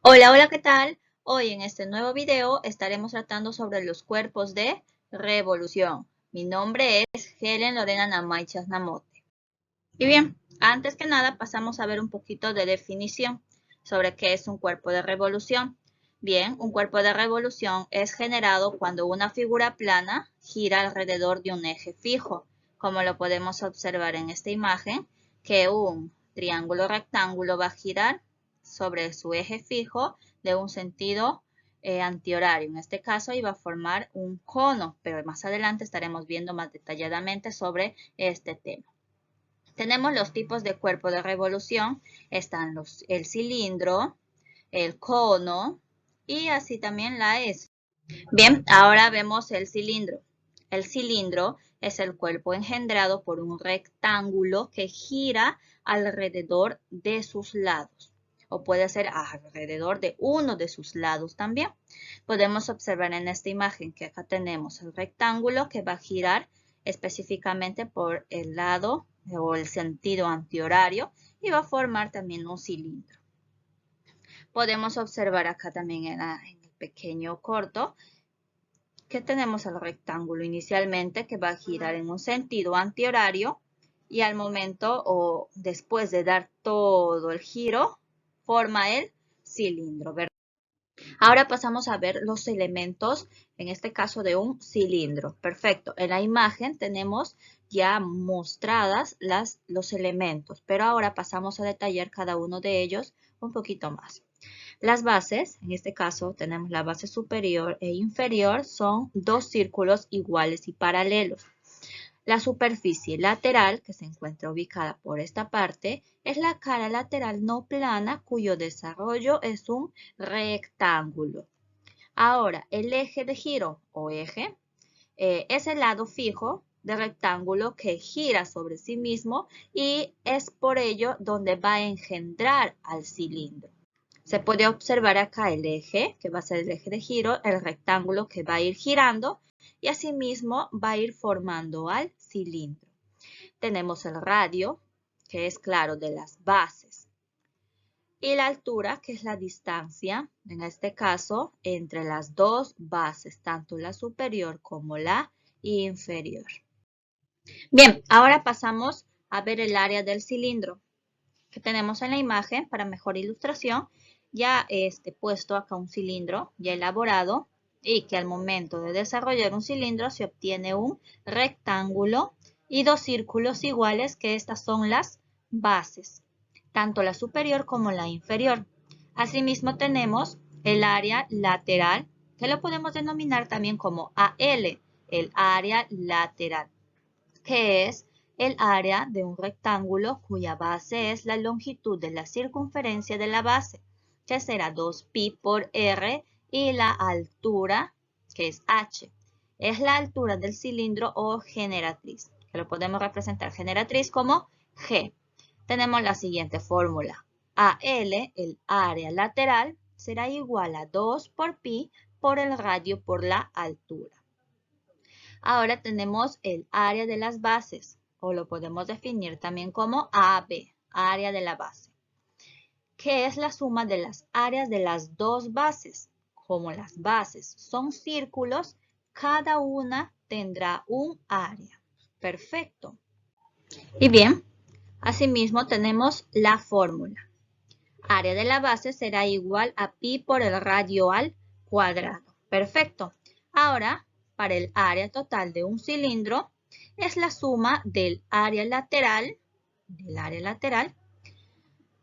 Hola, hola, ¿qué tal? Hoy en este nuevo video estaremos tratando sobre los cuerpos de revolución. Mi nombre es Helen Lorena Namaichas Namote. Y bien, antes que nada pasamos a ver un poquito de definición sobre qué es un cuerpo de revolución. Bien, un cuerpo de revolución es generado cuando una figura plana gira alrededor de un eje fijo, como lo podemos observar en esta imagen, que un triángulo rectángulo va a girar sobre su eje fijo de un sentido antihorario. En este caso iba a formar un cono, pero más adelante estaremos viendo más detalladamente sobre este tema. Tenemos los tipos de cuerpo de revolución. Están el cilindro, el cono y así también la S. Bien, ahora vemos el cilindro. El cilindro es el cuerpo engendrado por un rectángulo que gira alrededor de sus lados, o puede ser alrededor de uno de sus lados también. Podemos observar en esta imagen que acá tenemos el rectángulo que va a girar específicamente por el lado o el sentido antihorario y va a formar también un cilindro. Podemos observar acá también en el pequeño corto que tenemos el rectángulo inicialmente que va a girar en un sentido antihorario y al momento o después de dar todo el giro forma el cilindro, ¿verdad? Ahora pasamos a ver los elementos, en este caso de un cilindro. Perfecto. En la imagen tenemos ya mostradas los elementos, pero ahora pasamos a detallar cada uno de ellos un poquito más. Las bases, en este caso tenemos la base superior e inferior, son dos círculos iguales y paralelos. La superficie lateral, que se encuentra ubicada por esta parte, es la cara lateral no plana cuyo desarrollo es un rectángulo. Ahora, el eje de giro o eje es el lado fijo del rectángulo que gira sobre sí mismo y es por ello donde va a engendrar al cilindro. Se puede observar acá el eje, que va a ser el eje de giro, el rectángulo que va a ir girando y asimismo va a ir formando al cilindro. Tenemos el radio, que es claro de las bases, y la altura, que es la distancia, en este caso, entre las dos bases, tanto la superior como la inferior. Bien, ahora pasamos a ver el área del cilindro que tenemos en la imagen para mejor ilustración. Ya puesto acá un cilindro ya elaborado y que al momento de desarrollar un cilindro se obtiene un rectángulo y dos círculos iguales, que estas son las bases, tanto la superior como la inferior. Asimismo tenemos el área lateral, que lo podemos denominar también como AL, el área lateral, que es el área de un rectángulo cuya base es la longitud de la circunferencia de la base, que será 2pi por r, y la altura, que es h, es la altura del cilindro o generatriz, que lo podemos representar generatriz como g. Tenemos la siguiente fórmula. AL, el área lateral, será igual a 2 por pi por el radio por la altura. Ahora tenemos el área de las bases, o lo podemos definir también como AB, área de la base, que es la suma de las áreas de las dos bases. Como las bases son círculos, cada una tendrá un área. Perfecto. Y bien, asimismo tenemos la fórmula. Área de la base será igual a pi por el radio al cuadrado. Perfecto. Ahora, para el área total de un cilindro, es la suma del área lateral,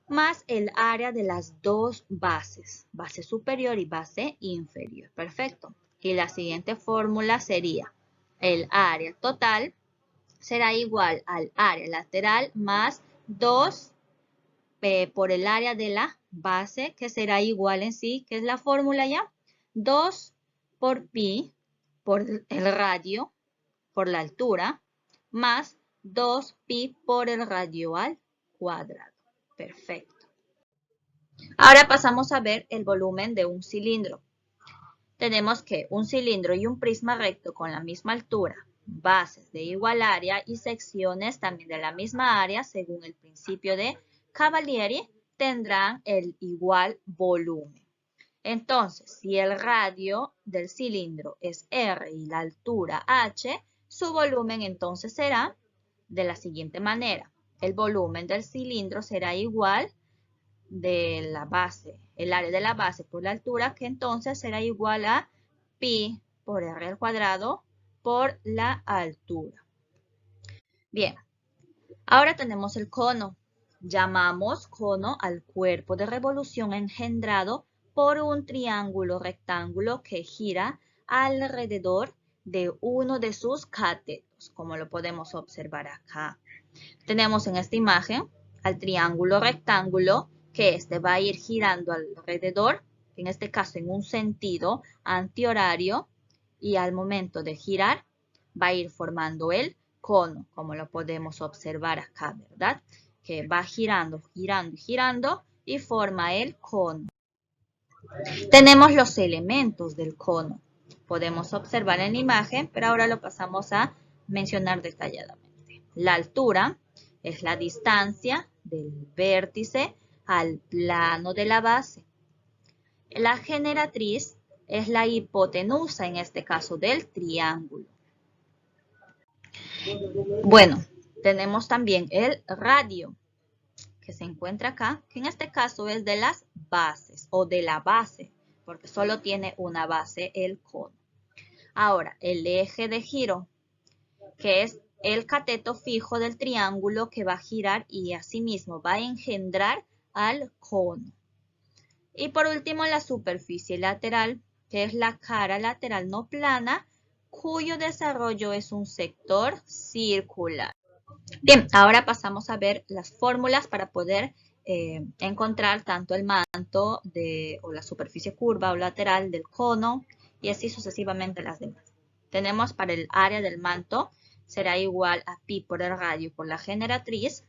más el área de las dos bases, base superior y base inferior. Perfecto. Y la siguiente fórmula sería el área total será igual al área lateral más 2 por el área de la base, que será igual en sí, que es la fórmula ya, 2 por pi, por el radio, por la altura, más 2pi por el radio al cuadrado. Perfecto. Ahora pasamos a ver el volumen de un cilindro. Tenemos que un cilindro y un prisma recto con la misma altura, bases de igual área y secciones también de la misma área, según el principio de Cavalieri, tendrán el igual volumen. Entonces, si el radio del cilindro es R y la altura H, su volumen entonces será de la siguiente manera. El volumen del cilindro será igual de la base, el área de la base por la altura, que entonces será igual a pi por r al cuadrado por la altura. Bien, ahora tenemos el cono. Llamamos cono al cuerpo de revolución engendrado por un triángulo rectángulo que gira alrededor de uno de sus catetos, como lo podemos observar acá. Tenemos en esta imagen al triángulo rectángulo que este va a ir girando alrededor, en este caso en un sentido antihorario, y al momento de girar va a ir formando el cono, como lo podemos observar acá, ¿verdad? Que va girando, girando, girando y forma el cono. Tenemos los elementos del cono. Podemos observar en la imagen, pero ahora lo pasamos a mencionar detalladamente. La altura es la distancia del vértice al plano de la base. La generatriz es la hipotenusa, en este caso, del triángulo. Bueno, tenemos también el radio, que se encuentra acá, que en este caso es de las bases, o de la base, porque solo tiene una base el cono. Ahora, el eje de giro, que es el cateto fijo del triángulo que va a girar y asimismo va a engendrar al cono. Y por último, la superficie lateral, que es la cara lateral no plana, cuyo desarrollo es un sector circular. Bien, ahora pasamos a ver las fórmulas para poder encontrar tanto el manto o la superficie curva o lateral del cono y así sucesivamente las demás. Tenemos para el área del manto, será igual a pi por el radio por la generatriz.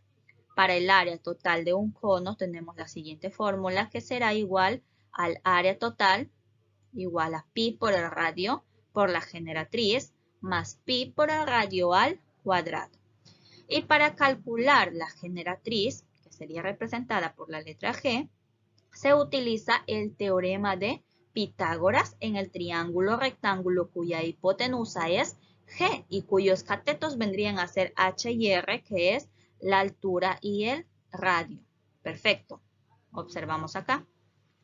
Para el área total de un cono tenemos la siguiente fórmula, que será igual al área total igual a pi por el radio por la generatriz más pi por el radio al cuadrado. Y para calcular la generatriz, que sería representada por la letra G, se utiliza el teorema de Pitágoras en el triángulo rectángulo cuya hipotenusa es G y cuyos catetos vendrían a ser H y R, que es la altura y el radio. Perfecto. Observamos acá.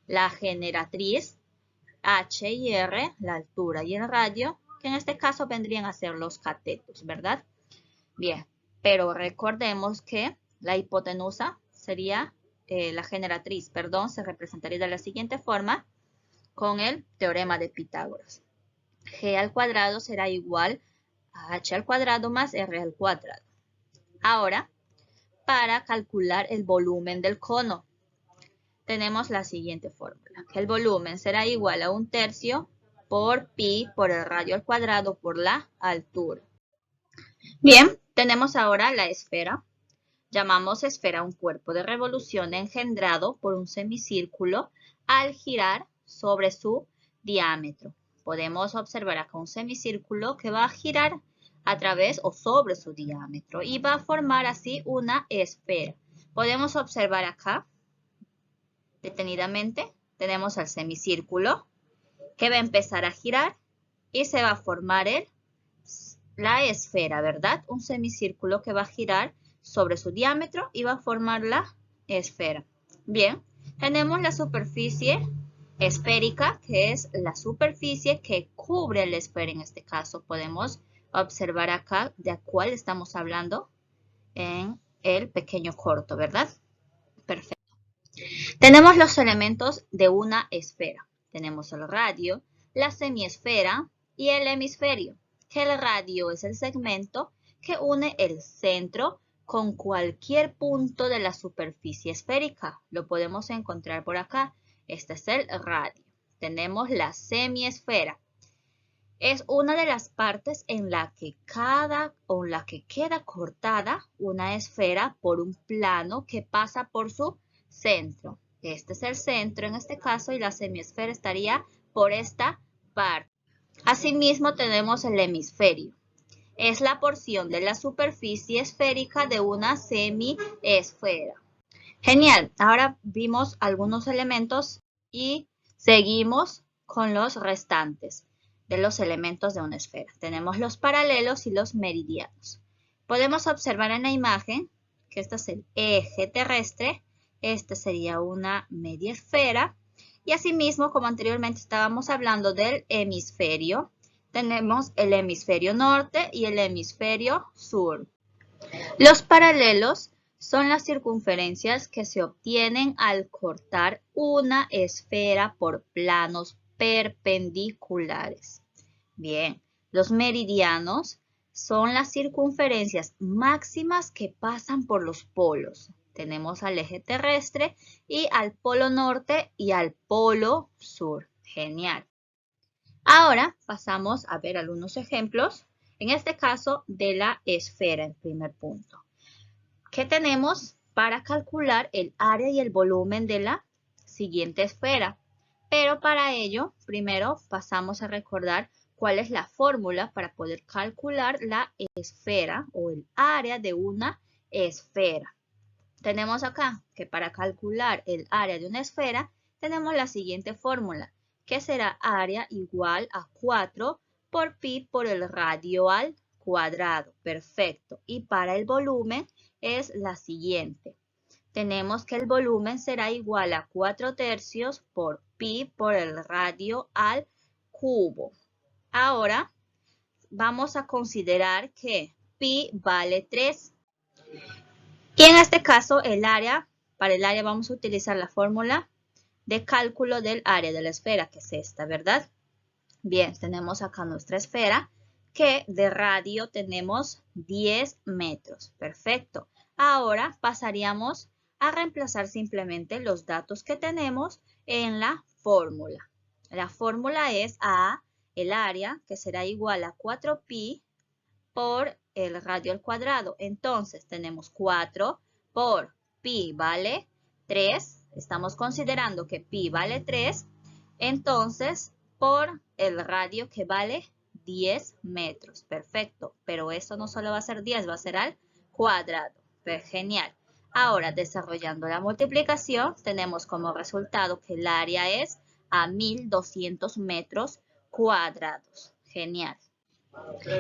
La generatriz H y R, la altura y el radio, que en este caso vendrían a ser los catetos, ¿verdad? Bien, pero recordemos que la hipotenusa sería, la generatriz, perdón, se representaría de la siguiente forma con el teorema de Pitágoras. G al cuadrado será igual a H al cuadrado más R al cuadrado. Ahora, para calcular el volumen del cono, tenemos la siguiente fórmula, que el volumen será igual a 1/3 por pi por el radio al cuadrado por la altura. Bien, tenemos ahora la esfera. Llamamos esfera un cuerpo de revolución engendrado por un semicírculo al girar sobre su diámetro. Podemos observar acá un semicírculo que va a girar a través o sobre su diámetro y va a formar así una esfera. Podemos observar acá detenidamente, tenemos al semicírculo que va a empezar a girar y se va a formar la esfera, ¿verdad? Un semicírculo que va a girar sobre su diámetro y va a formar la esfera. Bien, tenemos la superficie esférica, que es la superficie que cubre la esfera. En este caso podemos observar acá de cuál estamos hablando en el pequeño corto, ¿verdad? Perfecto. Tenemos los elementos de una esfera. Tenemos el radio, la semiesfera y el hemisferio, que el radio es el segmento que une el centro con cualquier punto de la superficie esférica. Lo podemos encontrar por acá. Este es el radio. Tenemos la semiesfera. Es una de las partes en la que queda cortada una esfera por un plano que pasa por su centro. Este es el centro en este caso y la semiesfera estaría por esta parte. Asimismo tenemos el hemisferio. Es la porción de la superficie esférica de una semiesfera. Genial, ahora vimos algunos elementos y Seguimos con los restantes de los elementos de una esfera. Tenemos los paralelos y los meridianos. Podemos observar en la imagen que este es el eje terrestre, este sería una media esfera, y asimismo, como anteriormente estábamos hablando del hemisferio, tenemos el hemisferio norte y el hemisferio sur. Los paralelos son las circunferencias que se obtienen al cortar una esfera por planos perpendiculares. Bien, los meridianos son las circunferencias máximas que pasan por los polos. Tenemos al eje terrestre y al polo norte y al polo sur. Genial. Ahora pasamos a ver algunos ejemplos, en este caso de la esfera, en primer punto. ¿Qué tenemos para calcular el área y el volumen de la siguiente esfera? Pero para ello, primero pasamos a recordar cuál es la fórmula para poder calcular la esfera o el área de una esfera. Tenemos acá que para calcular el área de una esfera, tenemos la siguiente fórmula, que será área igual a 4 por pi por el radio al cuadrado. Perfecto. Y para el volumen es la siguiente. Tenemos que el volumen será igual a 4/3 por pi por el radio al cubo. Ahora vamos a considerar que pi vale 3. Y en este caso para el área vamos a utilizar la fórmula de cálculo del área de la esfera, que es esta, ¿verdad? Bien, tenemos acá nuestra esfera, que de radio tenemos 10 metros. Perfecto. Ahora pasaríamos a reemplazar simplemente los datos que tenemos en la fórmula. La fórmula es el área, que será igual a 4pi por el radio al cuadrado. Entonces tenemos 4 por pi vale 3. Estamos considerando que pi vale 3. Entonces por el radio que vale 10 metros. Perfecto. Pero esto no solo va a ser 10, va a ser al cuadrado. Genial. Ahora desarrollando la multiplicación tenemos como resultado que el área es a 1200 metros cuadrados. Genial.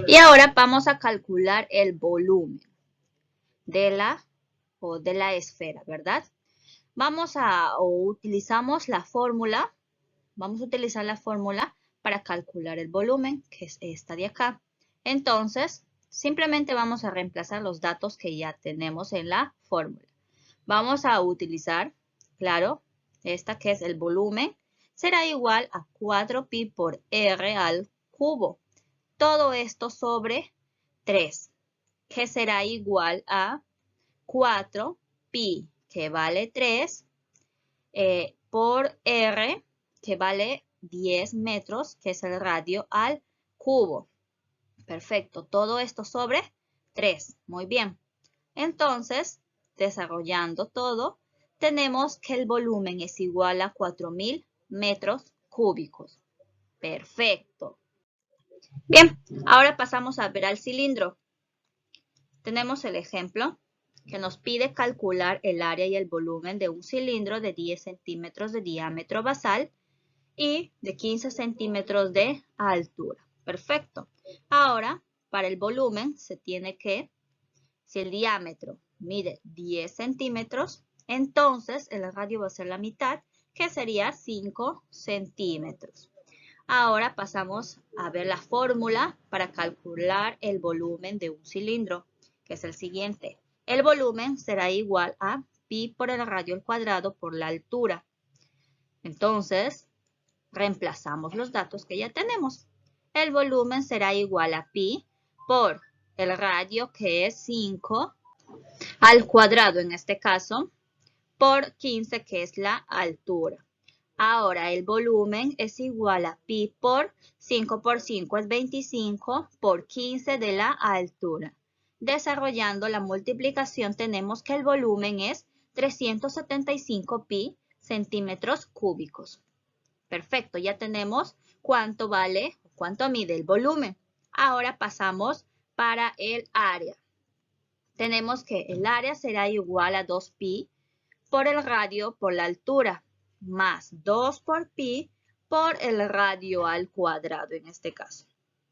Y ahora vamos a calcular el volumen de la esfera, ¿verdad? Utilizamos la fórmula, vamos a utilizar la fórmula para calcular el volumen, que es esta de acá. Entonces, simplemente vamos a reemplazar los datos que ya tenemos en la fórmula. Vamos a utilizar, claro, esta que es el volumen, será igual a 4pi por r al cubo. Todo esto sobre 3, que será igual a 4pi, que vale 3, por r, que vale 10 metros, que es el radio al cubo. Perfecto, todo esto sobre 3. Muy bien. Entonces, desarrollando todo, tenemos que el volumen es igual a 4000 metros cúbicos. Perfecto. Bien, ahora pasamos a ver al cilindro. Tenemos el ejemplo que nos pide calcular el área y el volumen de un cilindro de 10 centímetros de diámetro basal y de 15 centímetros de altura. Perfecto. Ahora, para el volumen se tiene que, si el diámetro mide 10 centímetros, entonces el radio va a ser la mitad, que sería 5 centímetros. Ahora pasamos a ver la fórmula para calcular el volumen de un cilindro, que es el siguiente. El volumen será igual a pi por el radio al cuadrado por la altura. Entonces, reemplazamos los datos que ya tenemos. El volumen será igual a pi por el radio, que es 5 al cuadrado en este caso, por 15, que es la altura. Ahora el volumen es igual a pi por 5 por 5 es 25 por 15 de la altura. Desarrollando la multiplicación tenemos que el volumen es 375 pi centímetros cúbicos. Perfecto, ya tenemos cuánto mide el volumen. Ahora pasamos para el área. Tenemos que el área será igual a 2pi por el radio por la altura. más 2 por pi por el radio al cuadrado en este caso.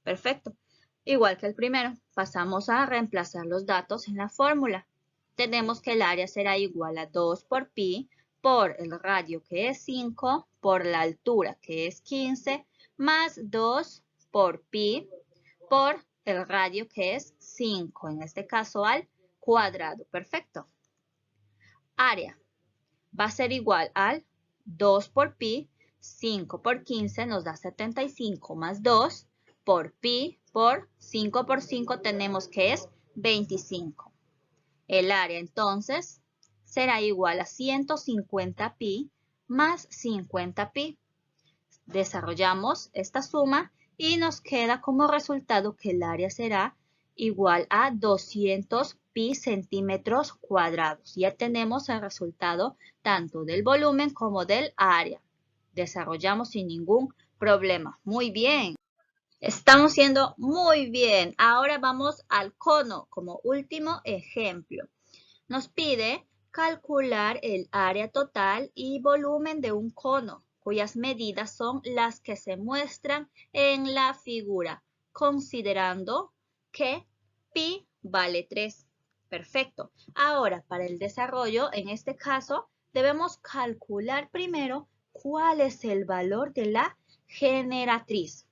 Perfecto. Igual que el primero, pasamos a reemplazar los datos en la fórmula. Tenemos que el área será igual a 2 por pi por el radio que es 5 por la altura que es 15 más 2 por pi por el radio que es 5, en este caso al cuadrado. Perfecto. Área va a ser igual al 2 por pi, 5 por 15 nos da 75 más 2 por pi por 5 por 5 tenemos que es 25. El área entonces será igual a 150 pi más 50 pi. Desarrollamos esta suma y nos queda como resultado que el área será igual a 200 pi centímetros cuadrados. Ya tenemos el resultado tanto del volumen como del área. Desarrollamos sin ningún problema. Muy bien. Estamos yendo muy bien. Ahora vamos al cono como último ejemplo. Nos pide calcular el área total y volumen de un cono, cuyas medidas son las que se muestran en la figura, considerando que pi vale 3. Perfecto. Ahora, para el desarrollo, en este caso, debemos calcular primero cuál es el valor de la generatriz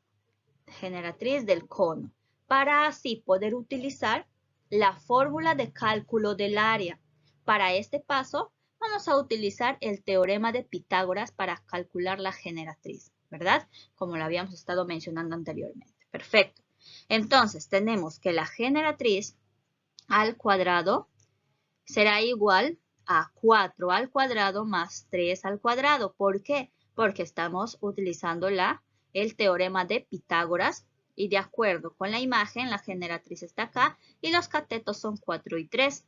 del cono, para así poder utilizar la fórmula de cálculo del área. Para este paso, vamos a utilizar el teorema de Pitágoras para calcular la generatriz, ¿verdad? Como lo habíamos estado mencionando anteriormente. Perfecto. Entonces, tenemos que la generatriz al cuadrado será igual a 4 al cuadrado más 3 al cuadrado. ¿Por qué? Porque estamos utilizando el teorema de Pitágoras y de acuerdo con la imagen, la generatriz está acá y los catetos son 4 y 3,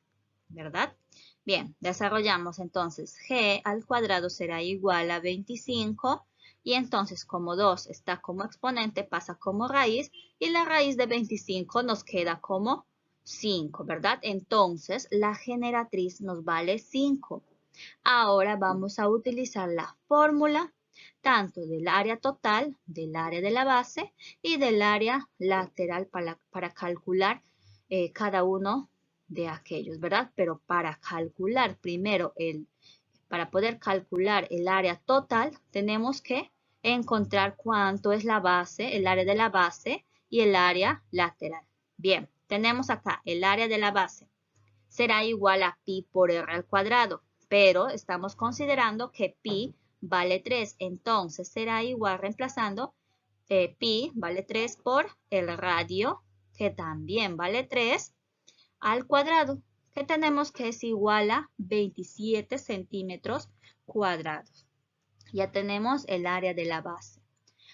¿verdad? Bien, desarrollamos entonces g al cuadrado será igual a 25 y entonces como 2 está como exponente pasa como raíz y la raíz de 25 nos queda como 5, ¿verdad? Entonces la generatriz nos vale 5. Ahora vamos a utilizar la fórmula tanto del área total, del área de la base y del área lateral para calcular cada uno de aquellos, ¿verdad? Pero para calcular primero para poder calcular el área total, tenemos que encontrar cuánto es la base, el área de la base y el área lateral. Bien, tenemos acá el área de la base. Será igual a pi por r al cuadrado, pero estamos considerando que pi vale 3, entonces será igual reemplazando pi vale 3 por el radio, que también vale 3, al cuadrado, que tenemos que es igual a 27 centímetros cuadrados. Ya tenemos el área de la base.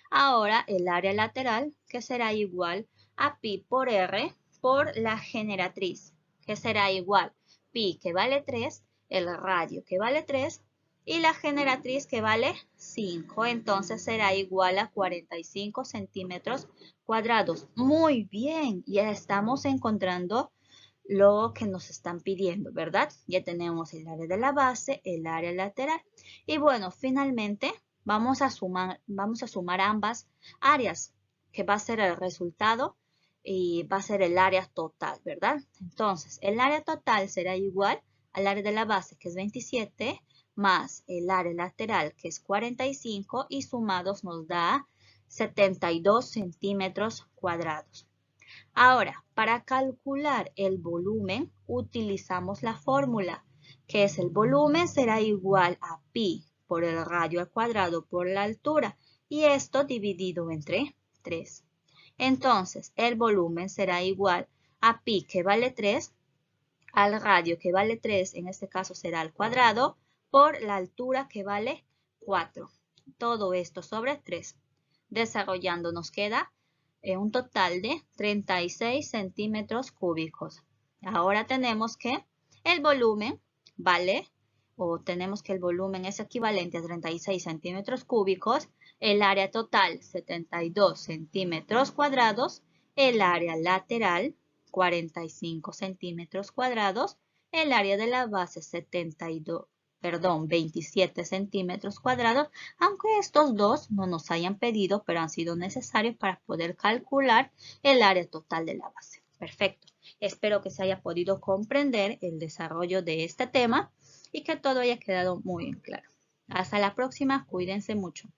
Ahora el área lateral, que será igual a pi por r por la generatriz, que será igual pi que vale 3, el radio que vale 3 y la generatriz que vale 5. Entonces será igual a 45 centímetros cuadrados. Muy bien, ya estamos encontrando lo que nos están pidiendo, ¿verdad? Ya tenemos el área de la base, el área lateral. Y bueno, finalmente vamos a sumar ambas áreas, que va a ser el resultado y va a ser el área total, ¿verdad? Entonces, el área total será igual al área de la base, que es 27, más el área lateral, que es 45, y sumados nos da 72 centímetros cuadrados. Ahora, para calcular el volumen, utilizamos la fórmula, que es el volumen será igual a pi por el radio al cuadrado por la altura, y esto dividido entre 3. Entonces, el volumen será igual a pi que vale 3, al radio que vale 3, en este caso será al cuadrado, por la altura que vale 4. Todo esto sobre 3. Desarrollando nos queda un total de 36 centímetros cúbicos. Ahora tenemos que el volumen tenemos que el volumen es equivalente a 36 centímetros cúbicos, el área total 72 centímetros cuadrados, el área lateral 45 centímetros cuadrados, el área de la base 72 27 centímetros cuadrados, aunque estos dos no nos hayan pedido, pero han sido necesarios para poder calcular el área total de la base. Perfecto. Espero que se haya podido comprender el desarrollo de este tema y que todo haya quedado muy bien claro. Hasta la próxima. Cuídense mucho.